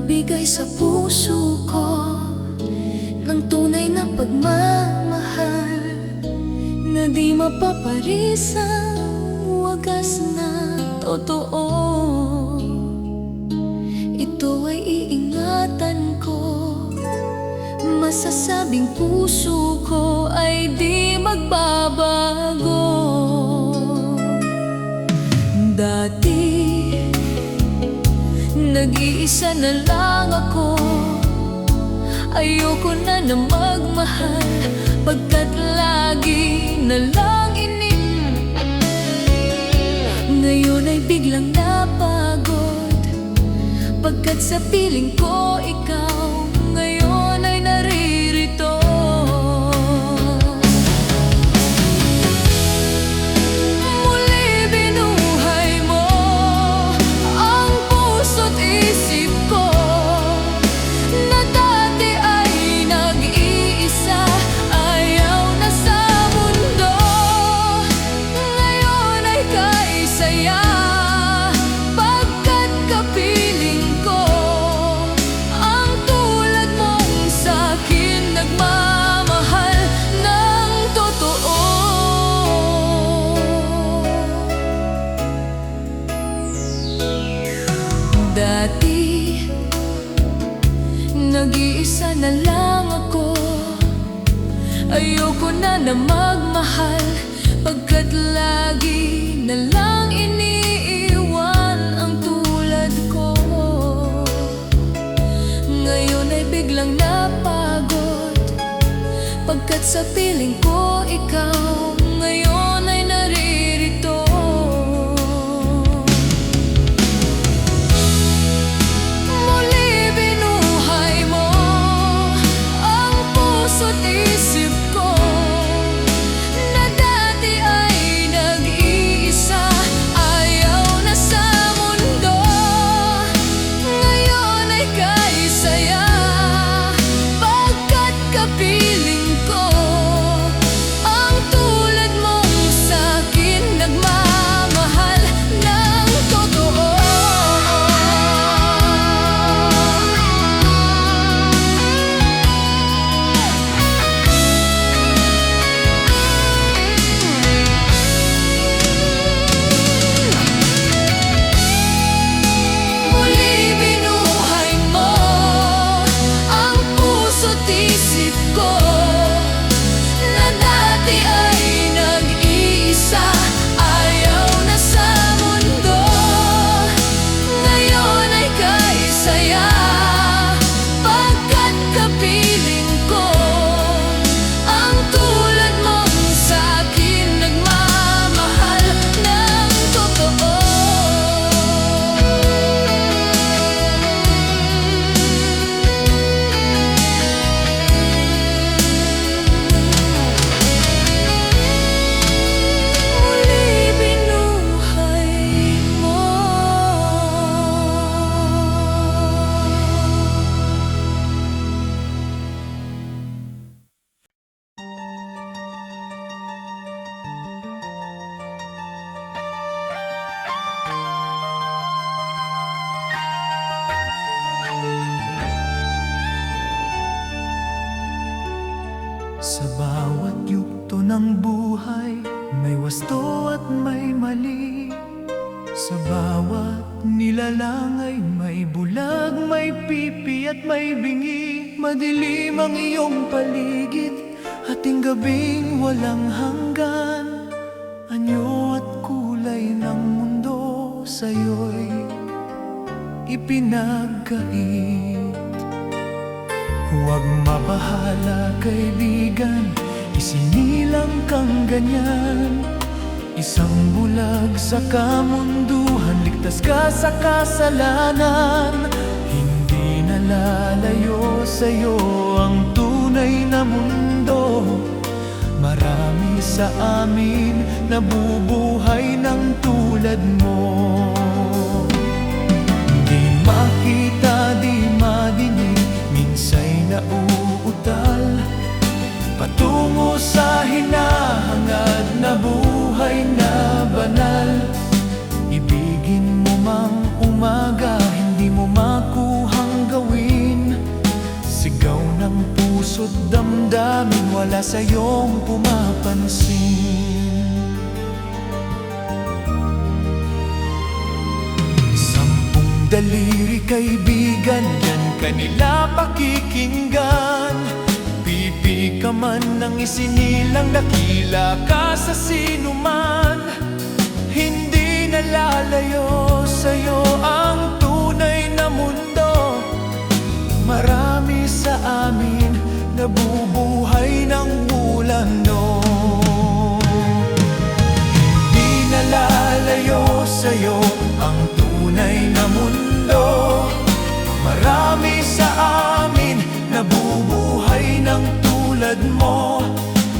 nagbigay sa puso ko ng tunay na pagmamahal na di mapaparisang wagas na totoo. Ito ay iingatan ko, masasabing puso ko ay di magbabago. Dati nag-iisa na lang ako, ayoko na magmahal pagkat lagi na lang Ngayon ay biglang napagod pagkat sa piling ko ikaw ngayon ay naririto. Muli binuhay mo ang puso't isip ko na dati ay nag-iisa, ayaw na sa mundo. Ngayon ay kaisaya pagkat kapiling ko ang tulad mong sa'kin nagmamahal ng totoo. Dati nag-iisa na lang ako, ayoko na magmahal pagkat lagi na lang iniiwan ang tulad ko. Ngayon ay biglang napagod pagkat sa piling ko ikaw ngayon ay naririto. Muli binuhay mo ang puso't isip ko na dati ay nag-iisa, ayaw na sa mundo. Ngayon ay kaisaya pagkat kapiling ko ang tulad mong sa'kin nagmamahal ng totoo. Muli binuhay mo ang puso't isip ko na dati ay nag-iisa, ayaw na sa mundo. Ngayon ay kaisaya pagkat kapiling ko ang tulad mong sa'kin nagmamahal ng totoo. Muli binuhay mo. Sa bawat yugto ng buhay, may wasto at may mali. Sa bawat nilalang ay may bulag, may pipi at may bingi. Madilim ang iyong paligid, hating gabing walang hanggan. Anyo at kulay ng mundo sa'yo'y ipinagkait. Huwag mabahala kaibigan, isinilang kang ganyan. Isang bulag sa kamunduhan, ligtas ka sa kasalanan. Hindi nalalayo sa'yo ang tunay na mundo. Marami sa amin nabubuhay ng tulad mo. Di makita, di madinig, minsa'y nauutal patungo sa hinahangad na buhay na banal. Ibigin mo mang umaga, hindi mo makuhang wala sa iyong pumapansin. Sampung daliri kaibigan, yan kanila pakikinggan. Pipi ka man ng isinilang, dakila ka sa sinuman. Hindi nalalayo sa'yo ang tunay na mundo. Marami sa amin nabubuhay ng bulano. Hindi nalalayo sa'yo ang tunay na mundo. Marami sa amin nabubuhay ng tulad mo.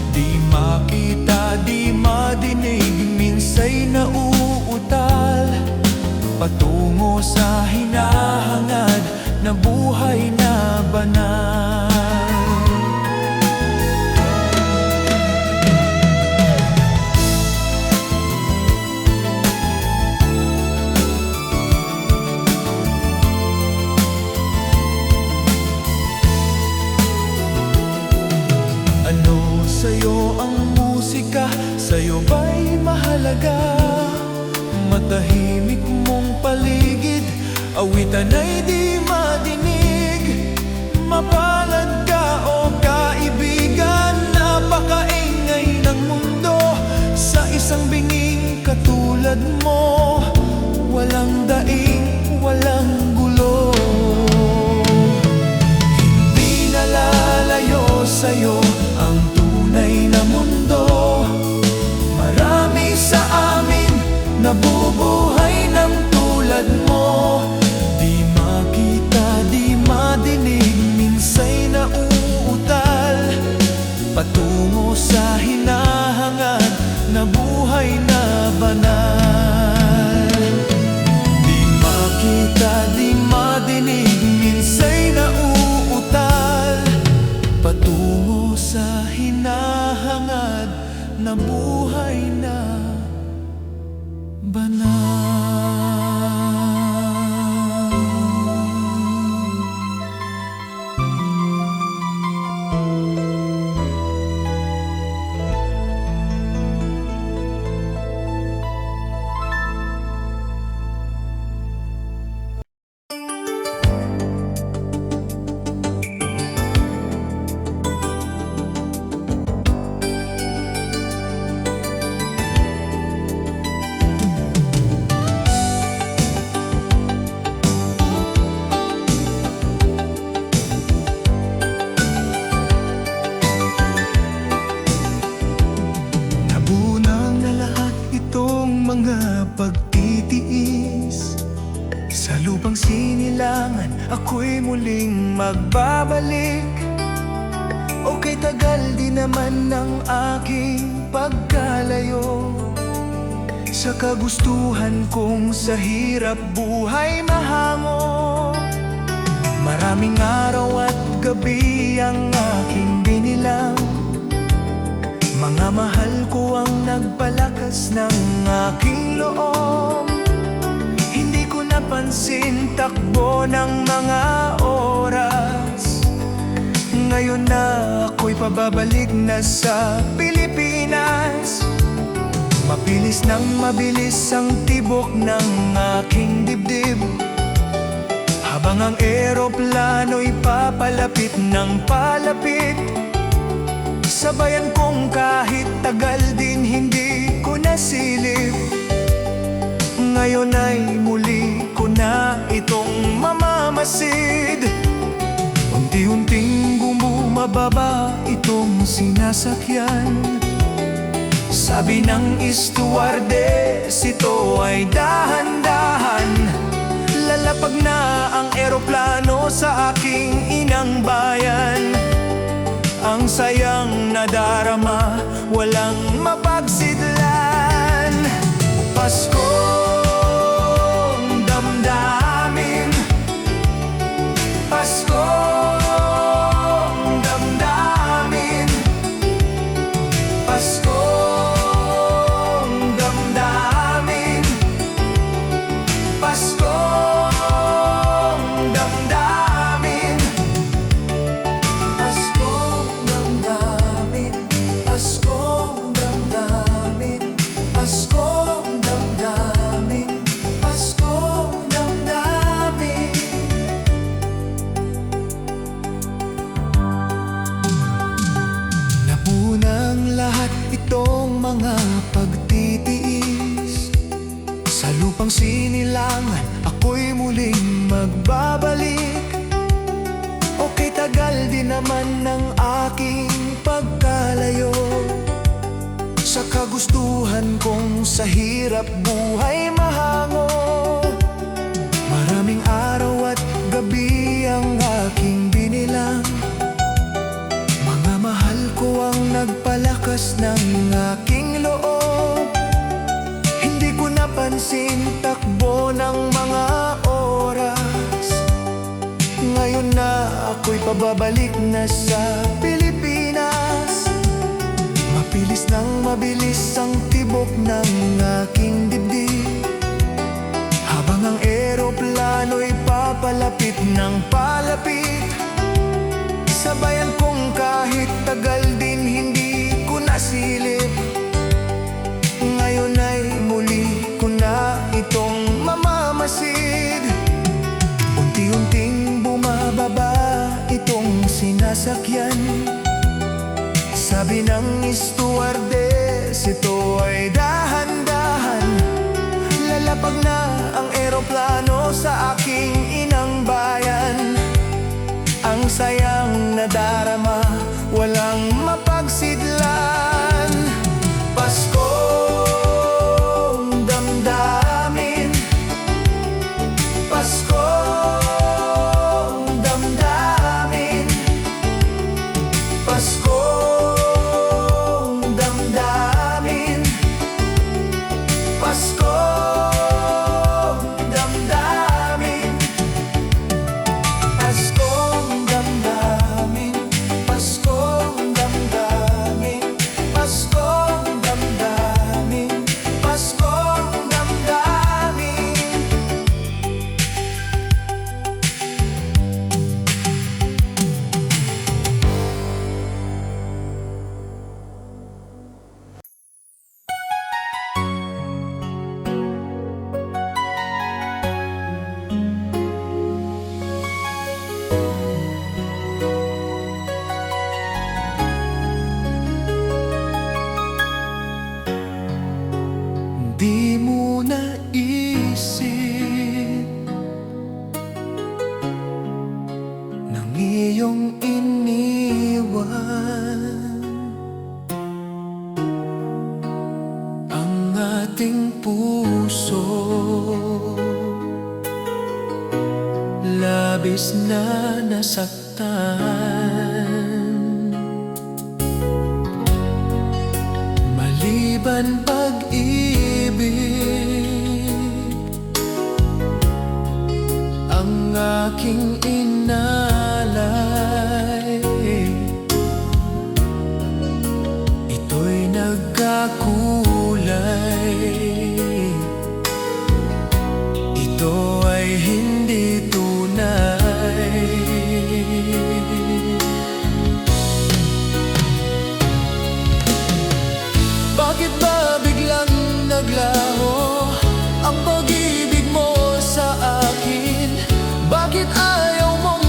Di makita, di madinig, minsay nauutal patungo sa hinahangad na buhay na banal. Ano sa'yo ang musika? Sa'yo ba'y mahalaga? Matahimik mong paligid, awitan ay di madinig. Mapalad ka o kaibigan, napakaingay ng mundo. Sa isang binging katulad mo, walang daing, walang gulo. Hindi nalalayo sa'yo ang tunay na mundo. Marami sa amin nabubuhay ng tulad mo. Di makita, di madinig, minsay nauutal patungo sa hinahangad na buhay na banal. Di makita, di madinig, minsay nauutal patungo sa hinahangad na buhay na banal. Nabunang na lahat itong mga pagtitiis. Sa lupang sinilangan, ako'y muling magbabalik. Okay, tagal di naman ng aking pagkalayo sa kagustuhan kong sa hirap buhay mahango. Maraming araw at gabi ang aking binilang. Mga mahal ko ang nagpalakas ng aking loob. Hindi ko napansin takbo ng mga oras. Ngayon na ako'y pababalik na sa Pilipinas. Mabilis nang mabilis ang tibok ng aking dibdib, habang ang eroplano'y papalapit ng palapit. Sabayan kong kahit tagal din hindi ko nasilip. Ngayon ay muli ko na itong mamamasid. Unti-unting bumababa itong sinasakyan. Sabi ng stewardess, ito ay dahan-dahan. Lalapag na ang eroplano sa aking inang bayan. Ang sayang nadarama, walang mapagsidlan. Paskong damdamin, Paskong damdamin, Paskong damdamin, Paskong damdamin, Paskong damdamin. Sa lupang sinilang, ako'y muling magbabalik. Okay, tagal din naman ng aking pagkalayo sa kagustuhan kong sa hirap buhay mahango. Maraming araw at gabi ang aking binilang. Mga mahal ko ang nagpalakas ng aking loob. Hindi ko napansin takbo ng mga oras. Ngayon na ako'y pababalik na sa Pilipinas. Mabilis nang mabilis ang tibok ng aking dibdib, habang ang eroplano'y papalapit ng palapit. Sabayan kong kahit tagal din hindi ko nasilip. Ngayon ay muli ko na itong mamamasid. Unti-unting bumababa itong sinasakyan. Sabi ng stewardess, ito ay dahan-dahan. Lalapag na ang eroplano sa aking inang bayan. Ang sayang nadarama, walang mapagsidlan. Paskong damdamin, Paskong damdamin, Paskong damdamin, Paskong damdamin, Paskong damdamin, Paskong damdamin, Paskong damdamin, Paskong damdamin. Di mo naisip nang iyong iniwan ang ating puso. Labis na nasaktan, maliban pag-ibig ang aking inalay. Ito'y nagkakulay, ito ay hindi tunay. Bakit ba biglang naglaho ang pag-ibig mo sa akin? Bakit ayaw mong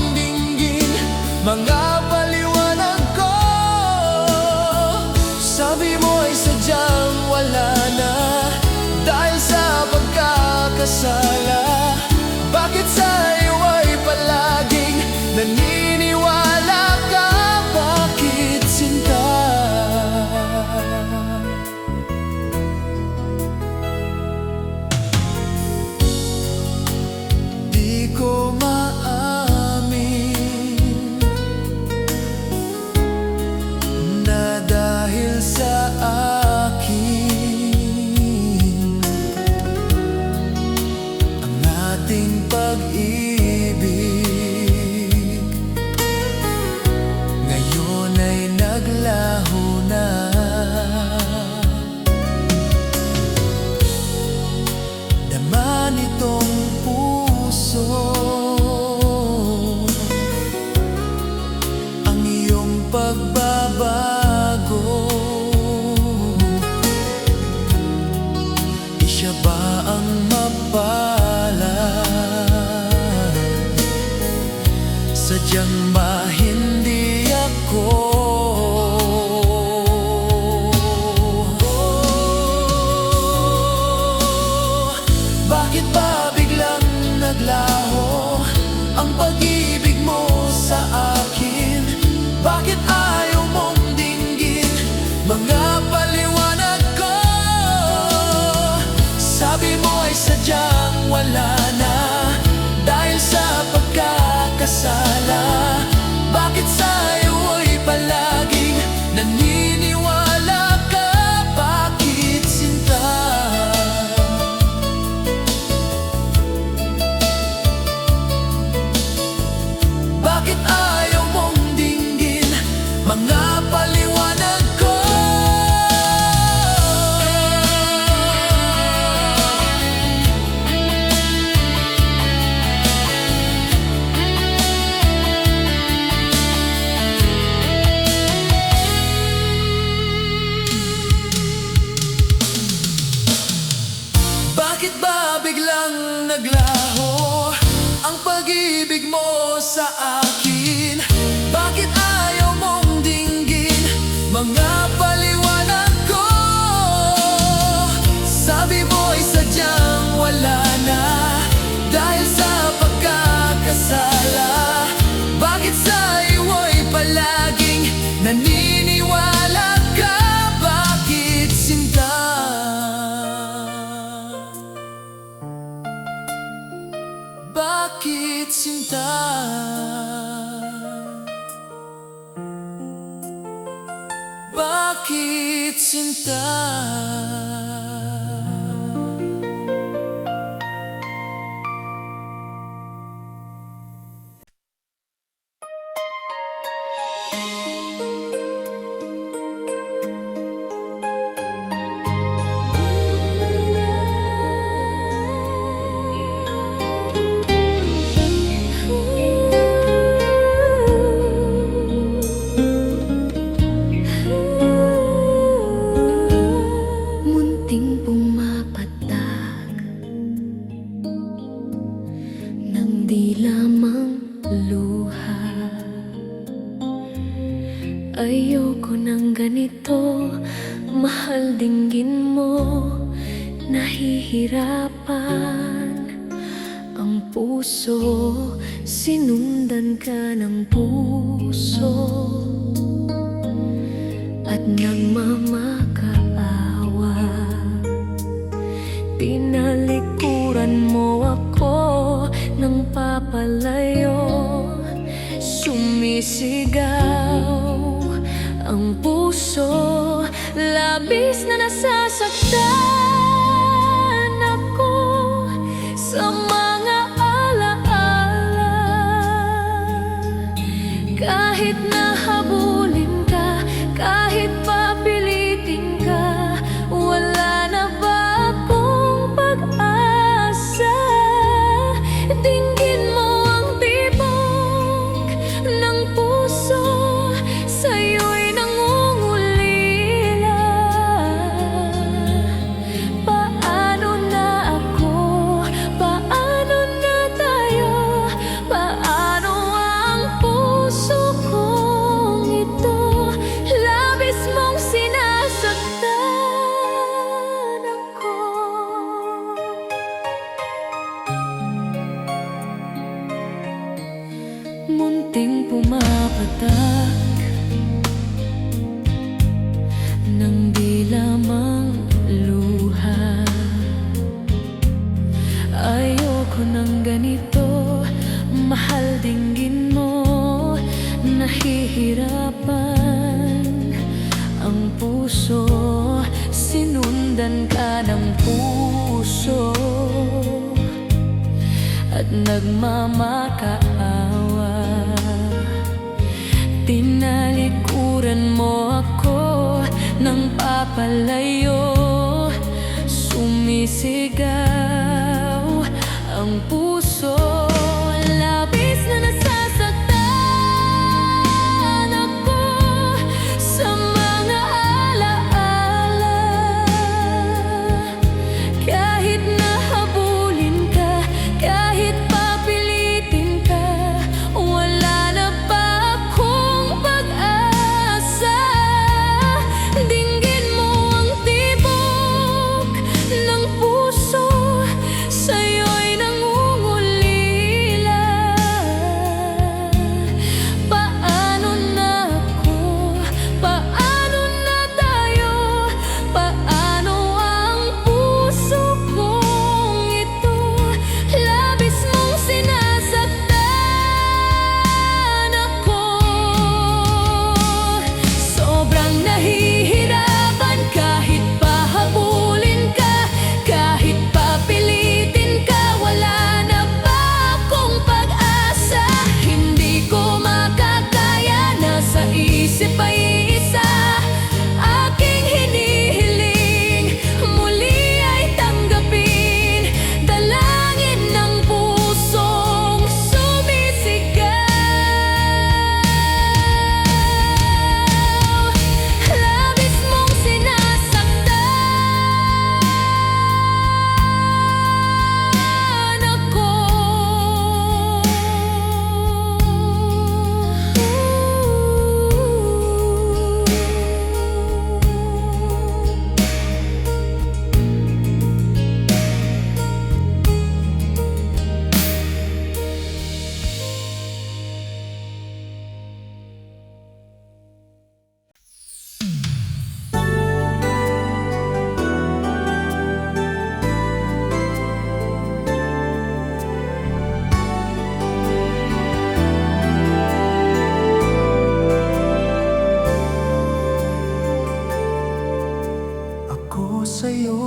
biglang naglaho ang pag-ibig mo sa akin? Bakit ayaw mong dinggin mga paliwanag ko? Sabi mo'y sadyang wala na dahil sa pagkakasala. Bakit sa iwo'y palaging naniniwala ka? Bakit sinta? Bakit sinta? Bakit sinta? Munting pumapatak ng di lamang luha. Ayoko ng ganito, mahal dinggin mo. Nahihirapan ang puso, sinundan ka ng puso at nagmamakaawa. Tinalikuran mo ako ng papalayo, sumisigaw ang puso, labis na nasasaktan ako sa mga alaala. Kahit nahabulin ka, kahit papilitin ka, wala na ba akong pag-asa? Dinggin mo ang tibok ng puso, sa'yo'y nangungulila. Paano na ako? Paano na tayo? Paano ang puso kong ito? Labis mong sinasaktan ako. Munting pumapatak ng di lamang luha. Ayoko ng ganito, mahal dinggin mo. Nahihirapan ang puso, sinundan ka ng puso at nagmamakaawa. Tinalikuran mo ako ng papalayo, sumisigaw ang puso, labis na nasasaktan ako sa mga alaala. Kahit nahabulin ka, kahit papilitin ka, wala na ba akong pag-asa? Dinggin mo ang tibok ng puso,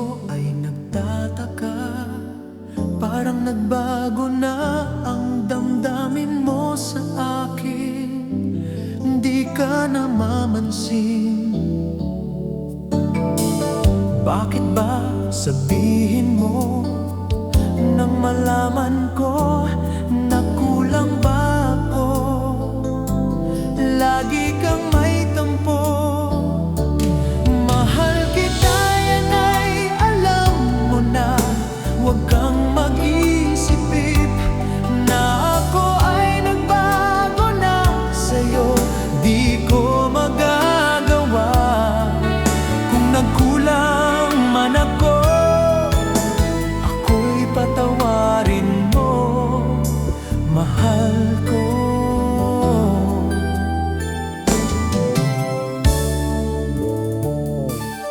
sa'yo ay nagtataka. Parang nagbago na ang damdamin mo sa akin. Hindi ka namamansin. Bakit ba sabihin mo nang malaman ko na kulang ba ako? Lagi kang may tampo. Mahal kita, yan ay alam mo na. Huwag kang mag-isip na ako ay nagbago na sa'yo. Di ko magagawa kung nagkulang man ako. Ako'y patawarin mo, mahal ko.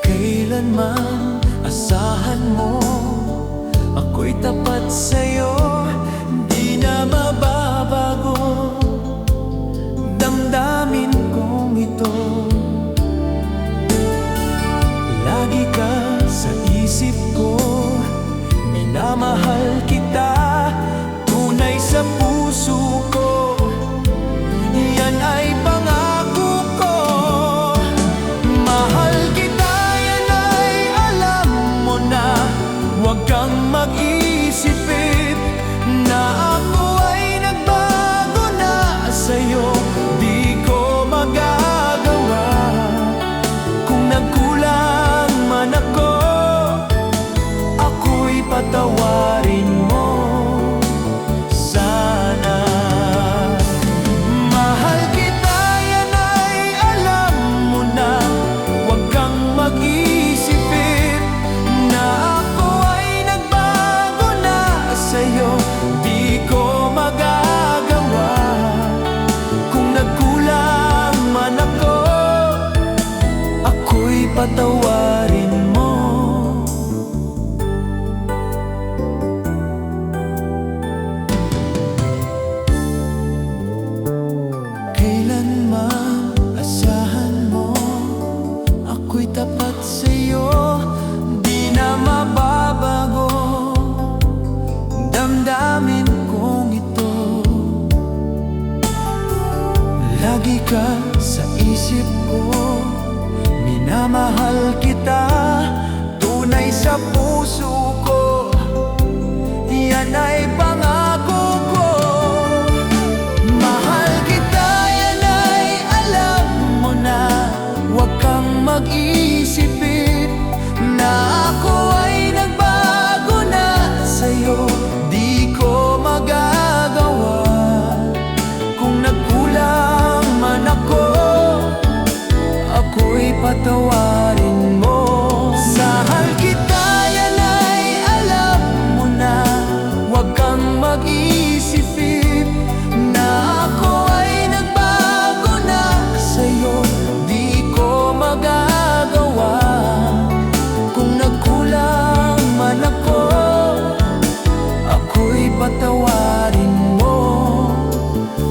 Kailanman asahan mo, ako'y tapat sa'yo. Di na mababago damdamin kong ito. Lagi ka sa isip ko, minamahal kita, tunay sa puso ko. Yan ay pangako ko. Mahal kita, yan ay alam mo na. Huwag kang mag-isip na ako ay nagbago na sa'yo. Di ko magagawa kung nagkulang man ako. Ako'y patawarin mo sana. Mahal kita, yan ay alam mo na. Huwag kang mag-isip na ako ay nagbago na sa'yo. Di ko magagawa kung nagkulang man ako. Ako'y patawarin mo. Kailanman asahan mo, ako'y tapat sa'yo. Di na mababago damdamin kong ito. Lagi ka sa isip ko, minamahal kita, tunay sa puso ko. Yan ay pangako ko. Mahal kita, yan ay alam mo na. Huwag kang mag-isip na ako ay nagbago na sa'yo. Di ko magagawa kung nagkulang man ako. Ako'y patawarin mo. Mahal kita, yan ay alam mo na. Huwag kang mag-isip na ako ay nagbago na sa'yo. Di ko magagawa kung nagkulang man ako. Ako'y patawarin mo.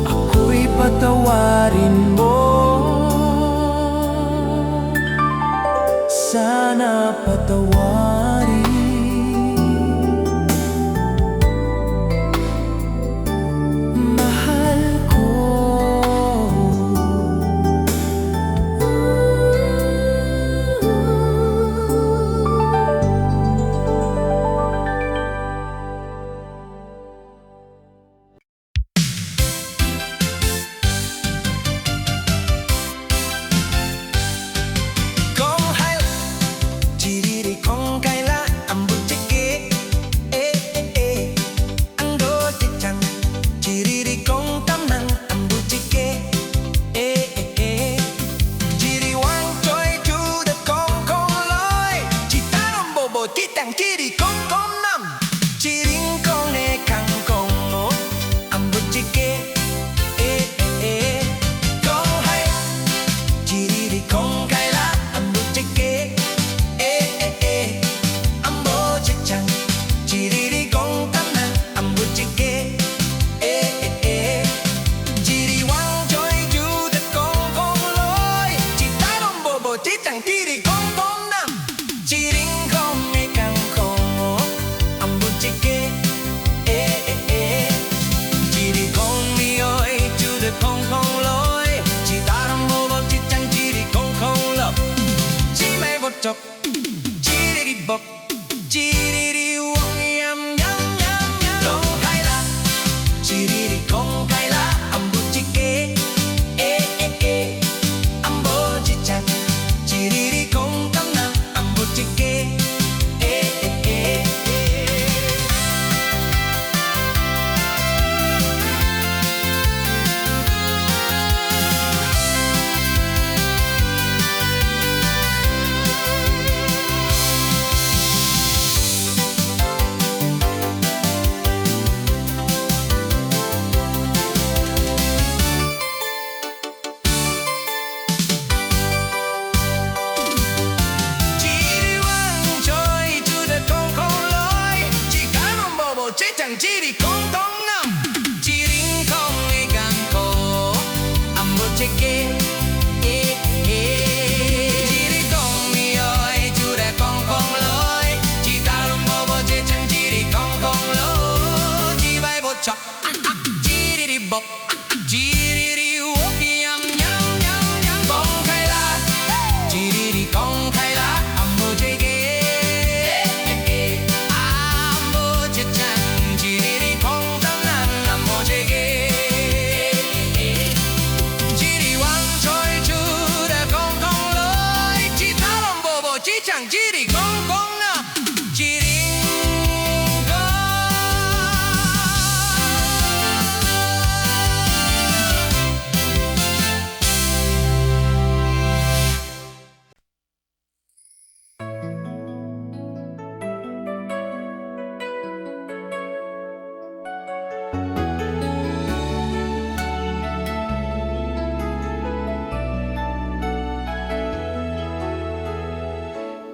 Ako'y patawarin mo. Sana patawarin. Mahal ko. Kong hai chiriri kong kaila ambu chike ando chichang chiriri kong tamnang ambu chike chiri wang choi chu de kong kong loi chitarom bobo titang chiri kong kong nam chiring kong ne kang kong no ambu chike kong hai chiriri kong kaila ambu chike ambo chichang chiriri kong tamnang ambu chike chiri wang choi chu de kong kong loi chitarom bobo chitang chiri kong kong nam chiring kong ne Chiriri wong yam yam yam yam. Kong kaila, chiriri kong kaila, ambo chike, ambo chichan. Chiriri kong kamna, ambo chike, Chang chiri kong tong nam, chiring kong ikan ko, ambo cheke, chiri kong mioy, chure kong loy, chitarong bobo chang chiri kong lo, chibay bo chok, chiri bo, chiri wok yam yam yam yam, kong kaila, chiri kong kaila, ambo cheke. Chang chiri kong kong na chiring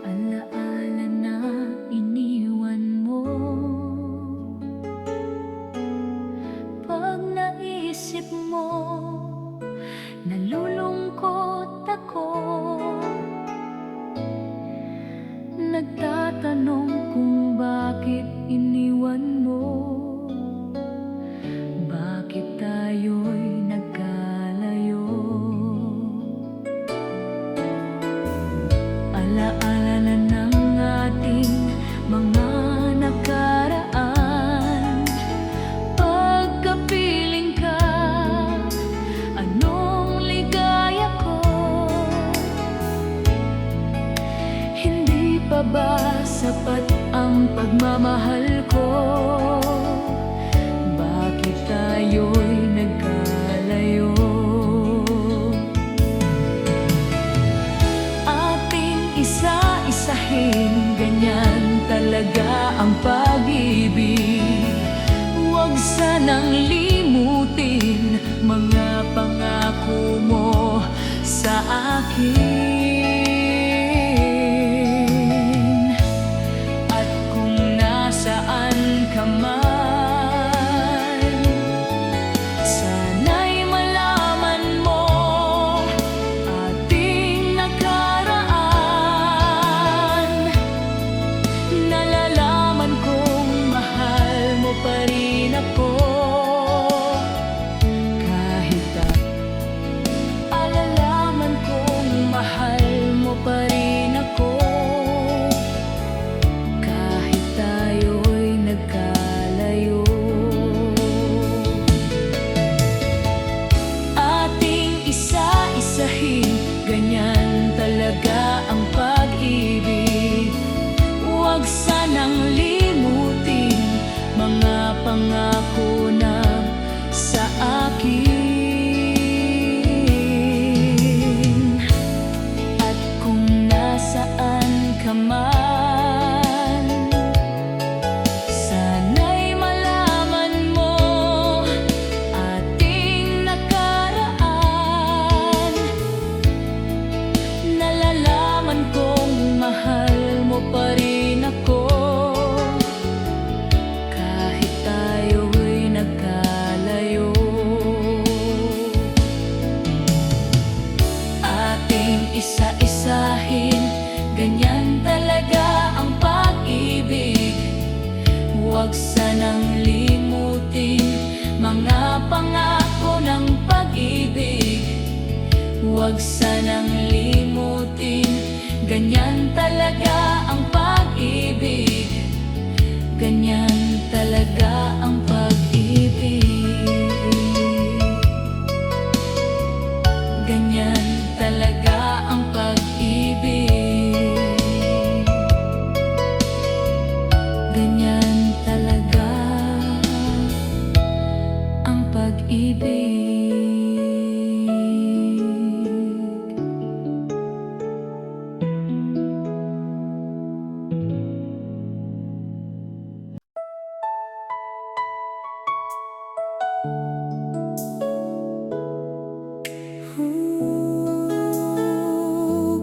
Alaala na iniwan mo. Pag naisip mo, nalulungkot ako. Nagtatanong kung bakit iniwan mo. Bakit tayo'y nagkalayo? Alaala na ng ating mga nakaraan. Pagkapiling ka, anong ligaya ko? Hindi pa ba sapat ang pagmamahal ko? Bakit tayo'y nagkalayo? Isa-isahin, ganyan talaga ang pag-ibig. Huwag sanang limutin mga pangako mo sa akin. At kung nasaan ka man, sana'y malaman mo ating nakaraan. Nalalaman kong mahal mo pa rin ako. Kahit alalaman kong mahal mo pa rin ako. Kahit tayo'y nagkalayo. Ating isa-isahin, ganyan talaga ang pag-ibig. Huwag sanang limutin mga pangako na sa akin. At kung nasaan ka man, sana'y malaman mo ating nakaraan. Nalalaman kong mahal mo pa rin ako. Kahit tayo'y nagkalayo. Ating isa-isahin, ganyan talaga ang pag-ibig. Huwag sanang limutin mga pangako ng pag-ibig. Huwag sanang limutin, ganyan talaga ang pag-ibig. ganyan talaga ang pag-ibig. Ganyan talaga ang pag-ibig. Ganyan talaga ang pag-ibig.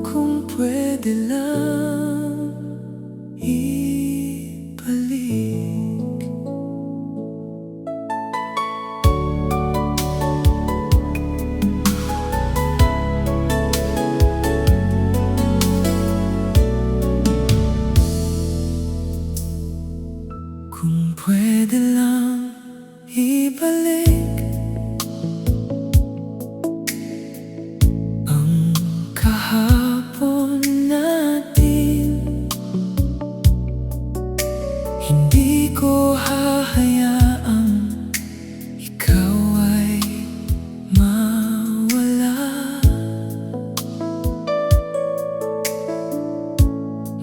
Kung pwede lang ibalik Kung pwede lang ibalik ang kahapon natin, hindi ko hahayaang ikaw ay mawala.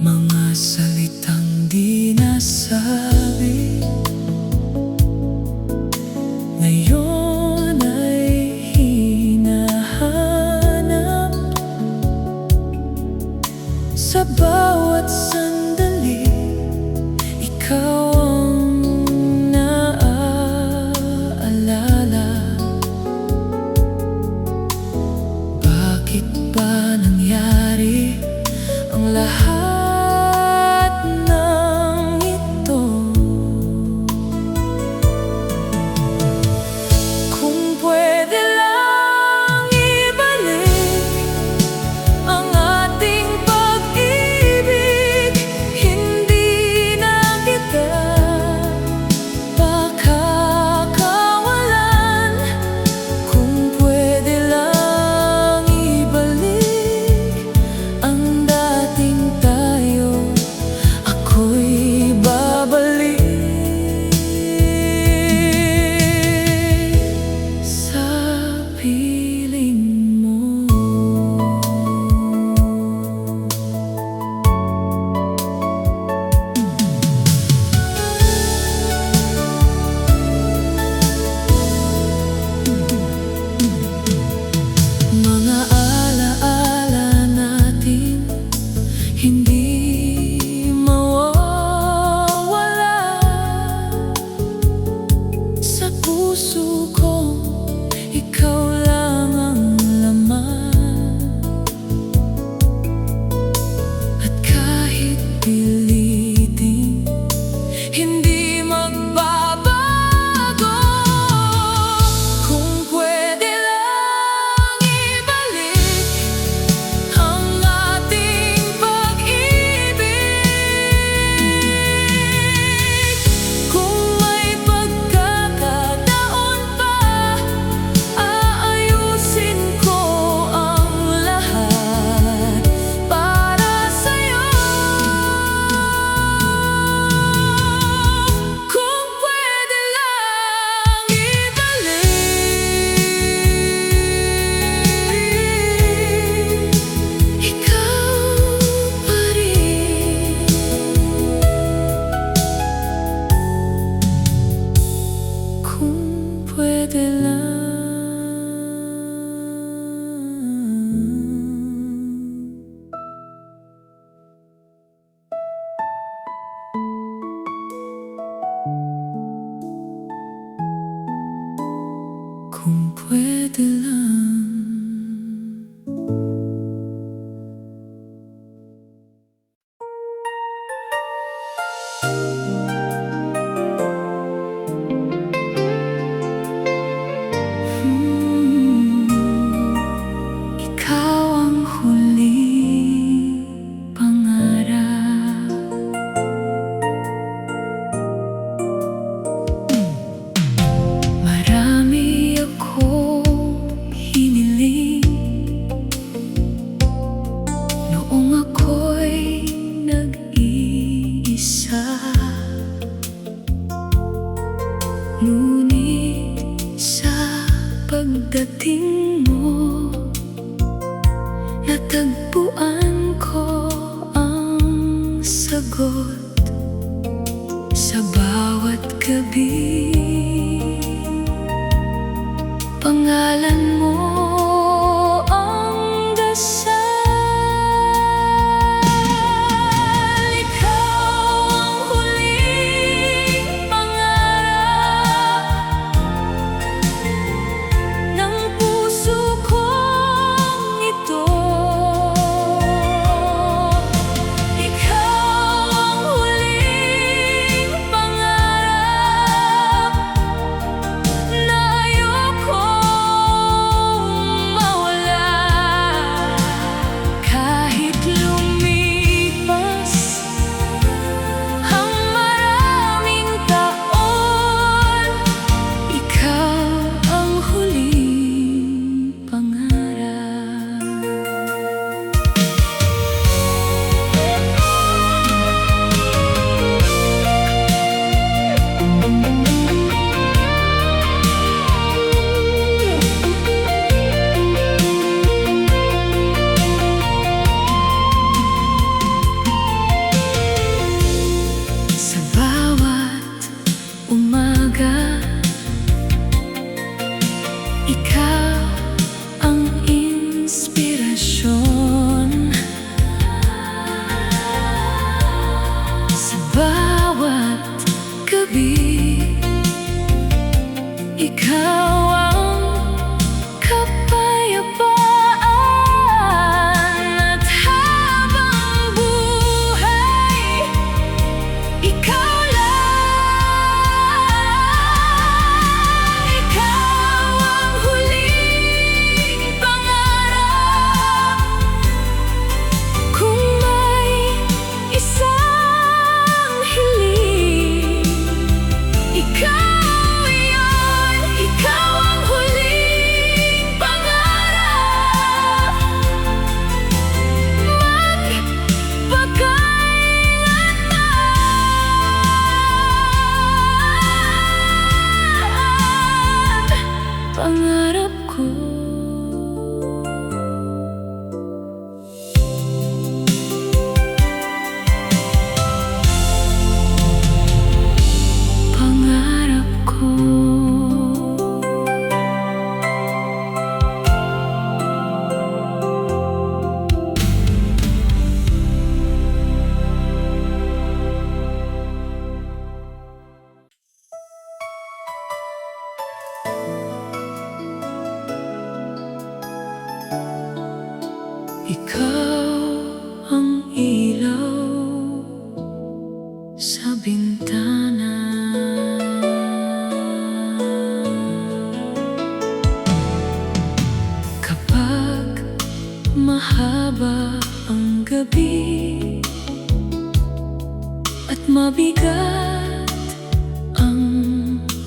Mga salitang di nasabi ngayon ay hinahanap sa bawat sandali. Ikaw ang naaalala. Bakit ba nangyari ang lahat ng ito? Ngunit sa pagdating mo, natagpuan ko ang sagot sa bawat gabi. Pangalan mo ang dasal. Ikaw ang huling pangarap ng puso kong ito. Ikaw ang huling pangarap na ayokong mawala. Kahit lumipas ang maraming taon, ikaw ang huling pangarap. Sa bawat umaga, ikaw ang inspirasyon. Sa bawat gabi, ikaw ang kapayapaan. At habang buhay, ikaw lang. Ikaw ang huling pangarap. Kung may isang hiling, ikaw iyon. Ikaw ang huling pangarap. Magpakailanman pangarap ko. Pangarap ko. Ikaw ang ilaw sa bintana. Kapag mahaba ang gabi at mabigat ang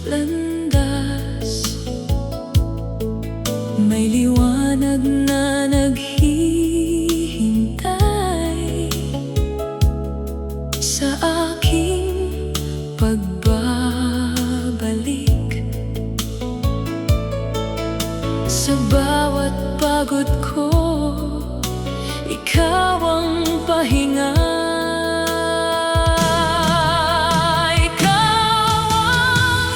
landas, may liwanag na naghihintay sa aking pagbabalik. Sa bawat pagod ko, ikaw ang pahinga. Ikaw ang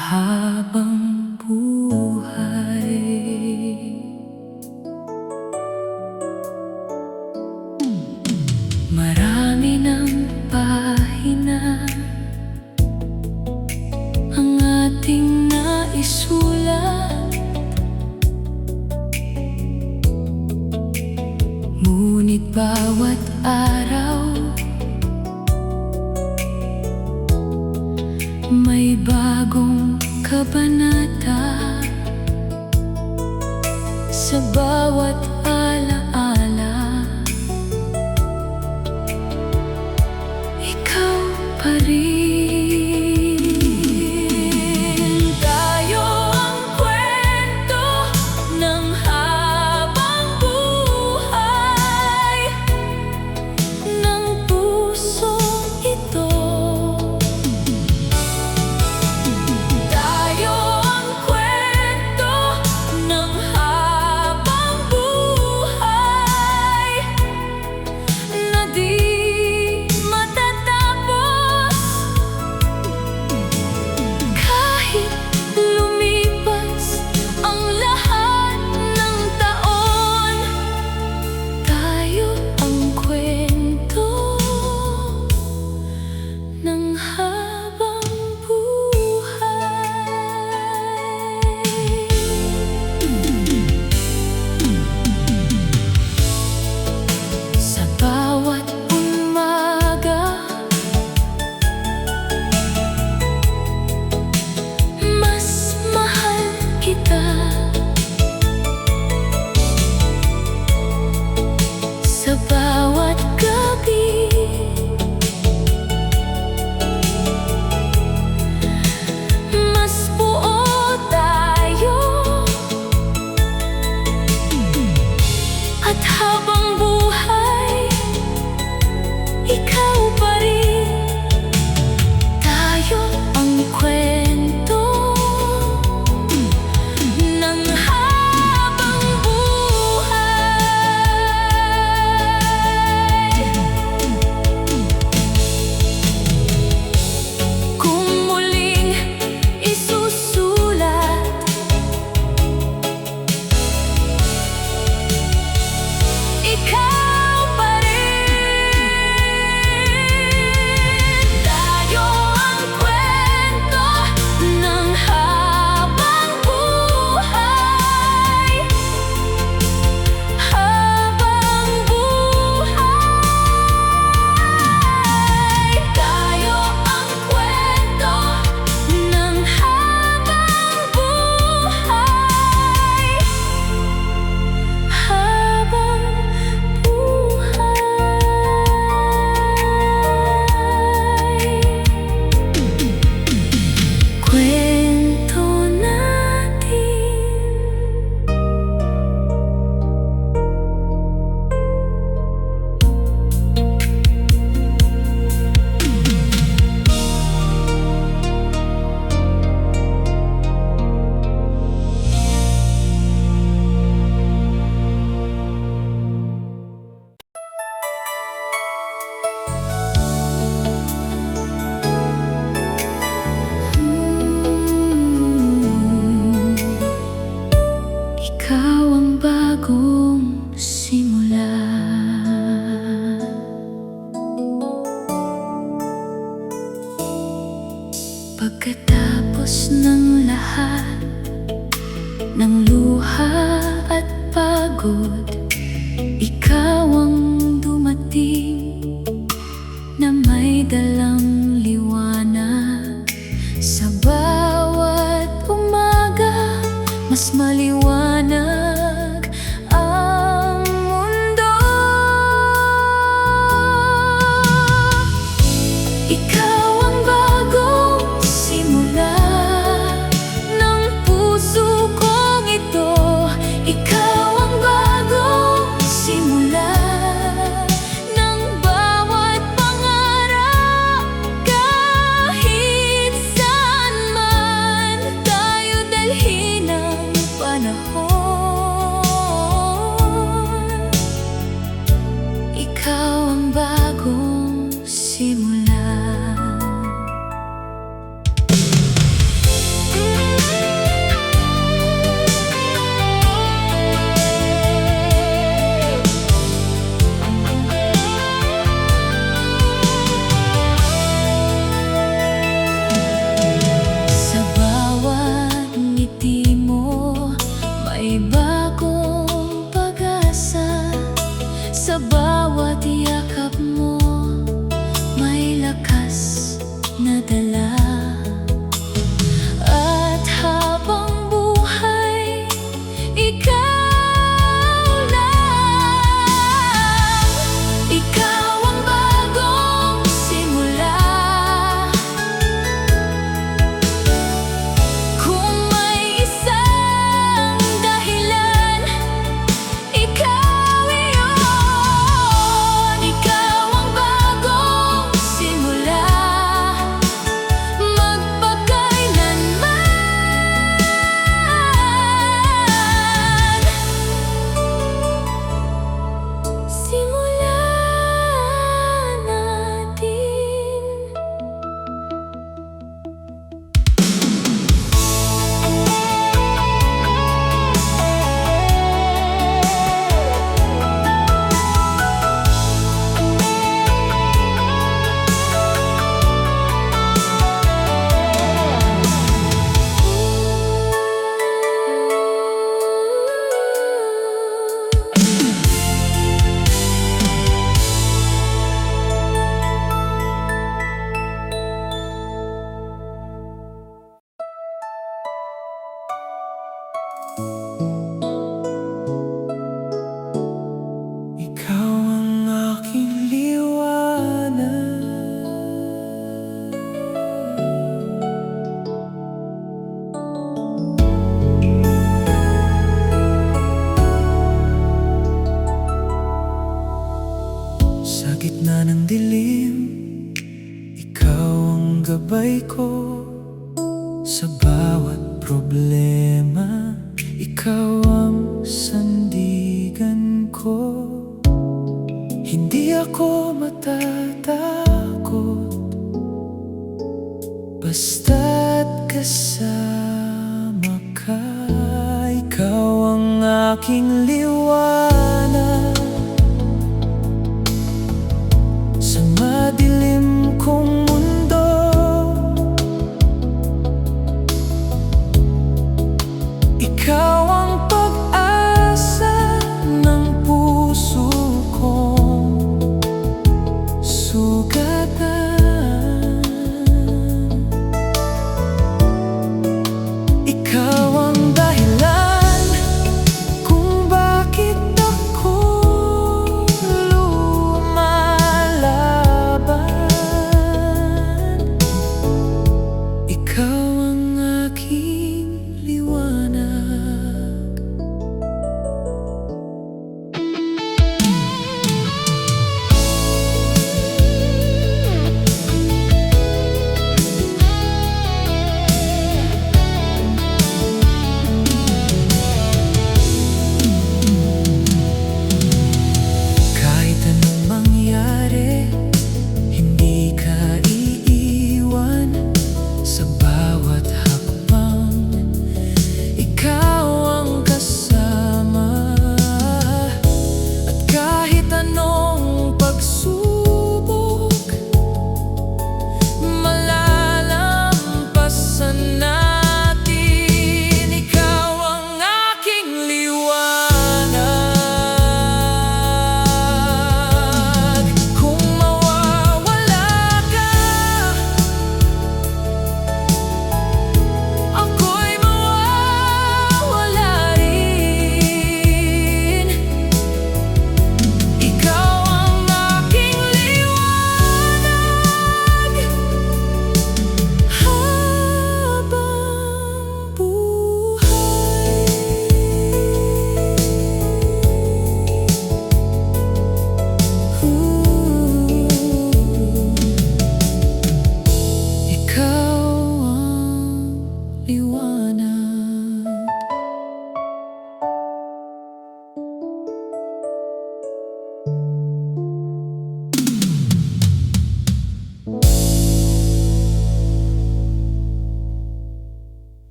mahabang buhay. Marami ng pahina ang ating naisulat, ngunit bawat araw may bagong kabanata. Sa bawat alaala, ikaw pa rin. Tayo ang kwento ng habang buhay ng pusong ito. Tayo ang kwento ng habang buhay na di matatapos. Kahit lumipas ang lahat ng taon, tayo ang kwento ng habang buhay. Sa bawat umaga, mas mahal kita. Sa bawat gabi, mas buo tayo. At habang buhay, ikaw pa rin. Tayo ang kwento ng habang buhay. Kung muling isusulat, ikaw pa rin. Tayo ang kwento ng habang buhay. Habang buhay. Tayo ang kwento ng habang buhay. Habang buhay. Kwento natin. Ikaw ang bagong simula. Pagkatapos ng lahat ng luha at pagod, ikaw ang dumating na may dalang liwanag. Sa bawat umaga, mas maliwanag ang mundo. Ikaw ang bagong simula ng puso kong ito. Ikaw ang bagong simula ng bawat pangarap. Kahit saan man tayo dalhin ng panahon, Ikaw ang aking liwanag. Sa gitna ng dilim, ikaw ang gabay ko. Sa bawat problema, ikaw ang sandigan ko. Hindi ako matatakot basta't kasama ka. Ikaw ang aking liwanag sa madilim kong mundo. Ikaw ang pag-asa ng puso kong sugatan. Ikaw ang dahilan kung bakit ako lumalaban. Ikaw ang aking liwanag. Kahit anong mangyari, hindi ka iiwan. Sa bawat hakbang, ikaw ang kasama. At kahit anong pagsubok, malalampasan natin. Ikaw ang aking liwanag. Kung mawawala ka, ako'y mawawala rin. Ikaw ang aking liwanag habang buhay. Ikaw ang liwanag.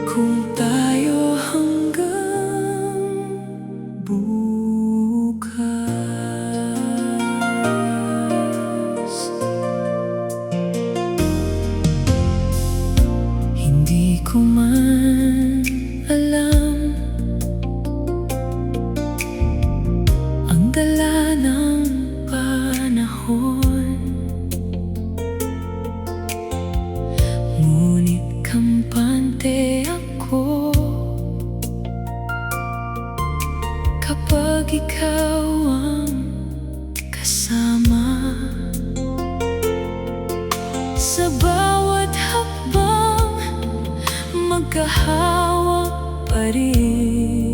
Kung tayo hanggang bukas, hindi ko man alam ang dala ng panahon. Ngunit kampante ako kapag ikaw ang kasama. Sa bawat hakbang, magkahawak pa rin.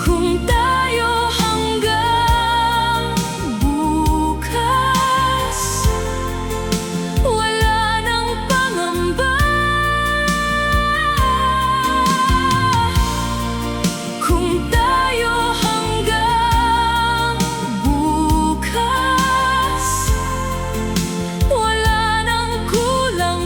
Kung tayo hanggang bukas, wala nang pangamba. Kung tayo hanggang bukas, wala nang kulang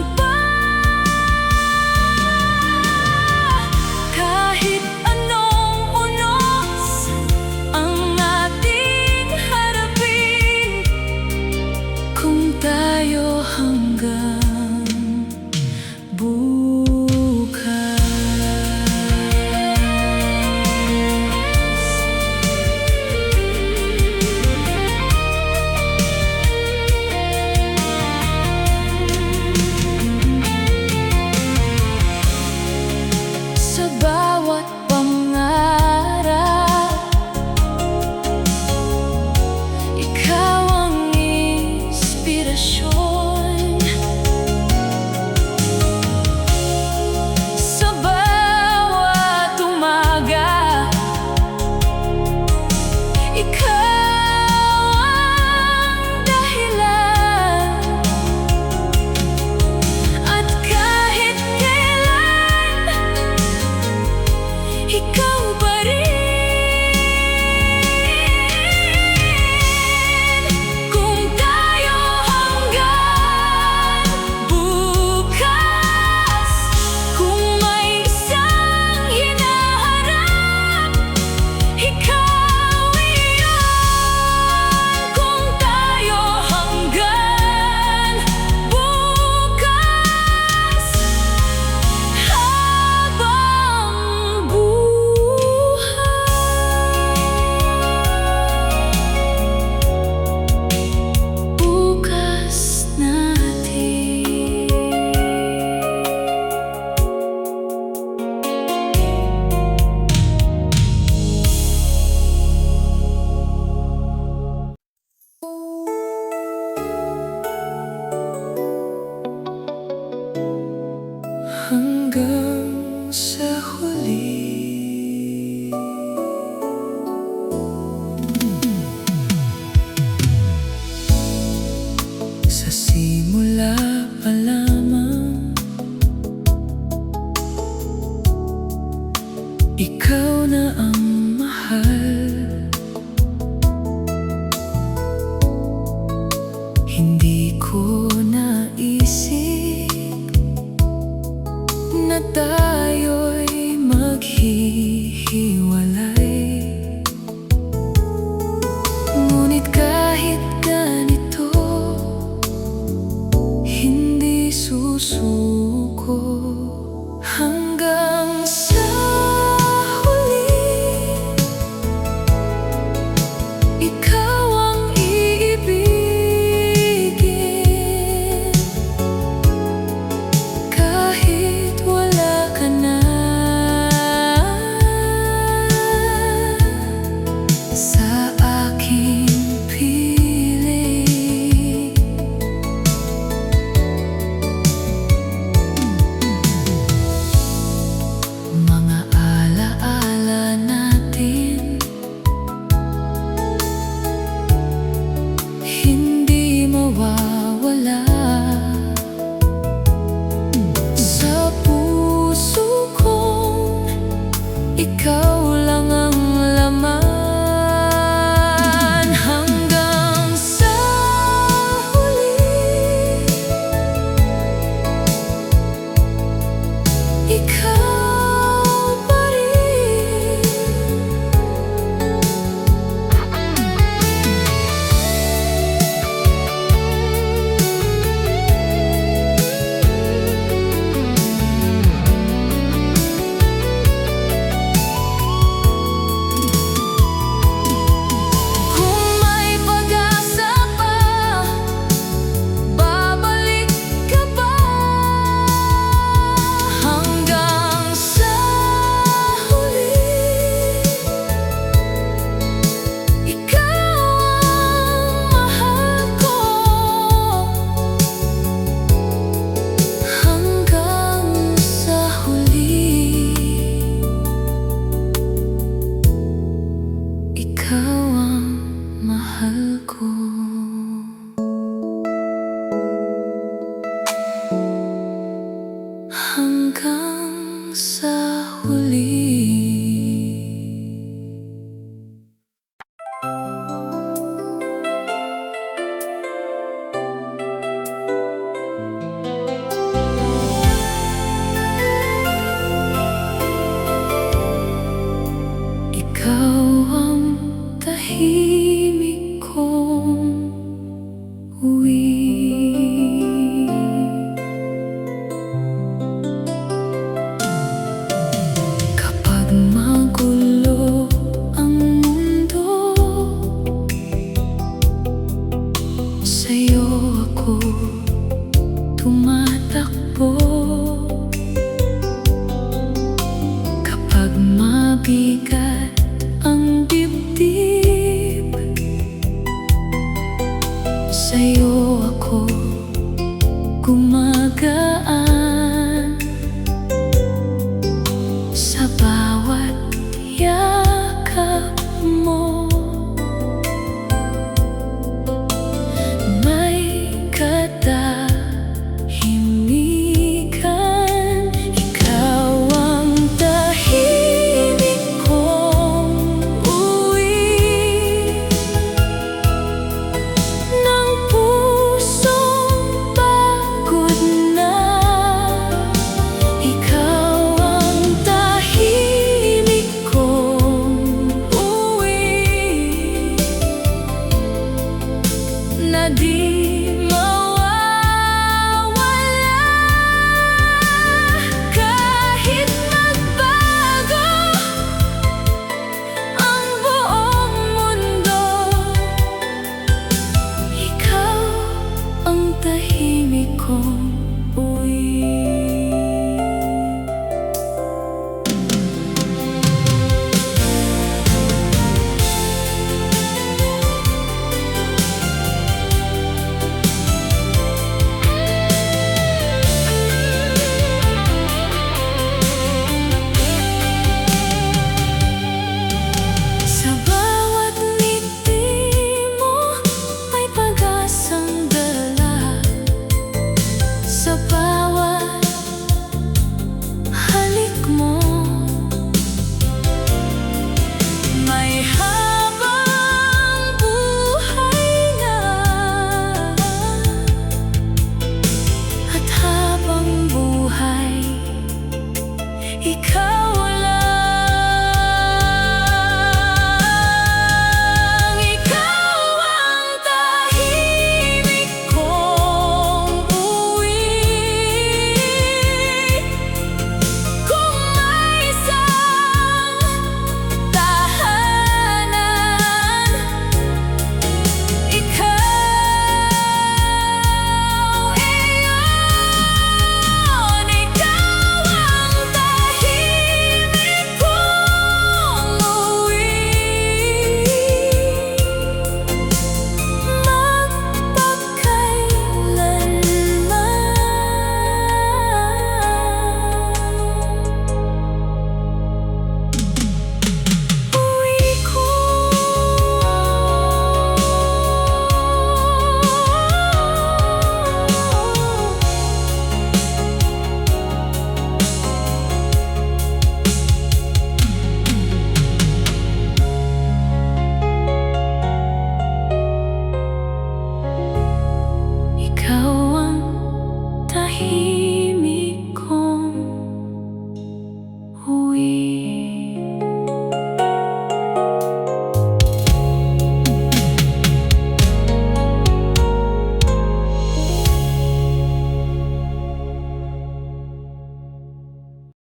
Ikaw ang tahimik